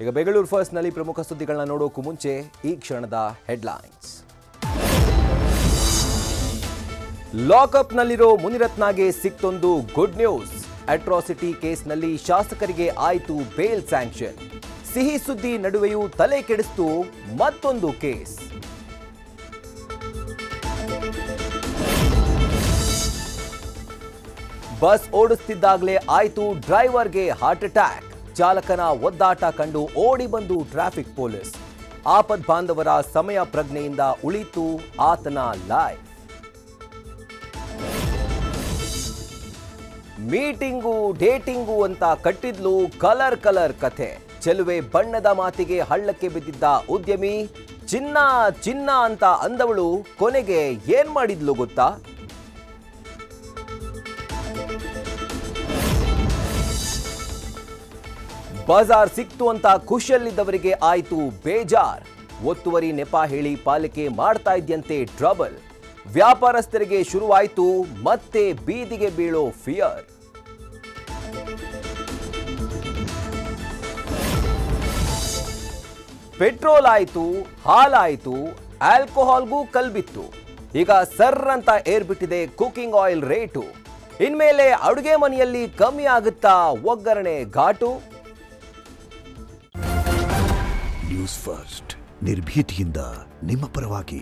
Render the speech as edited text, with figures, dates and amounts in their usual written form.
ಈಗ ಬೆಂಗಳೂರು ಫಸ್ಟ್ನಲ್ಲಿ ಪ್ರಮುಖ ಸುದ್ದಿಗಳನ್ನ ನೋಡೋಕ್ಕೂ ಮುಂಚೆ ಈ ಕ್ಷಣದ ಹೆಡ್ಲೈನ್ಸ್. ಲಾಕಪ್ನಲ್ಲಿರೋ ಮುನಿರತ್ನಗೆ ಸಿಕ್ತೊಂದು ಗುಡ್ ನ್ಯೂಸ್. ಅಟ್ರಾಸಿಟಿ ಕೇಸ್ನಲ್ಲಿ ಶಾಸಕರಿಗೆ ಆಯಿತು ಬೇಲ್ ಸ್ಯಾಂಕ್ಷನ್. ಸಿಹಿ ಸುದ್ದಿ ನಡುವೆಯೂ ತಲೆ ಕೆಡಿಸ್ತು ಮತ್ತೊಂದು ಕೇಸ್. ಬಸ್ ಓಡಿಸ್ತಿದ್ದಾಗಲೇ ಆಯಿತು ಡ್ರೈವರ್ಗೆ ಹಾರ್ಟ್ ಅಟ್ಯಾಕ್. ಚಾಲಕನ ಒದ್ದಾಟ ಕಂಡು ಓಡಿ ಬಂದು ಟ್ರಾಫಿಕ್ ಪೊಲೀಸ್. ಆಪದ್ ಬಾಂಧವರ ಸಮಯ ಪ್ರಜ್ಞೆಯಿಂದ ಉಳಿತು ಆತನ ಲೈಫ್. ಮೀಟಿಂಗು ಡೇಟಿಂಗು ಅಂತ ಕಟ್ಟಿದ್ಲು ಕಲರ್ ಕಥೆ. ಚೆಲುವೆ ಬಣ್ಣದ ಮಾತಿಗೆ ಹಳ್ಳಕ್ಕೆ ಬಿದ್ದಿದ್ದ ಉದ್ಯಮಿ. ಚಿನ್ನ ಚಿನ್ನ ಅಂತ ಅಂದವಳು ಕೊನೆಗೆ ಏನ್ ಮಾಡಿದ್ಲು ಗೊತ್ತಾ? ಬಜಾರ್ ಸಿಕ್ತು ಅಂತ ಖುಷಿಯಲ್ಲಿದ್ದವರಿಗೆ ಆಯಿತು ಬೇಜಾರ್. ಒತ್ತುವರಿ ನೆಪ ಹೇಳಿ ಪಾಲಿಕೆ ಮಾಡ್ತಾ ಇದ್ಯಂತೆ ಟ್ರಬಲ್. ವ್ಯಾಪಾರಸ್ಥರಿಗೆ ಶುರುವಾಯಿತು ಮತ್ತೆ ಬೀದಿಗೆ ಬೀಳೋ ಫಿಯರ್. ಪೆಟ್ರೋಲ್ ಆಯಿತು, ಹಾಲಾಯಿತು, ಆಲ್ಕೋಹಾಲ್ಗೂ ಕಲ್ಬಿತ್ತು. ಈಗ ಸರ್ರ್ ಅಂತ ಏರ್ಬಿಟ್ಟಿದೆ ಕುಕಿಂಗ್ ಆಯಿಲ್ ರೇಟು. ಇನ್ಮೇಲೆ ಅಡುಗೆ ಮನೆಯಲ್ಲಿ ಕಮ್ಮಿ ಆಗುತ್ತಾ ಒಗ್ಗರಣೆ ಘಾಟು? ನ್ಯೂಸ್ ಫಸ್ಟ್ ನಿರ್ಭೀತಿಯಿಂದ ನಿಮ್ಮ ಪರವಾಗಿ.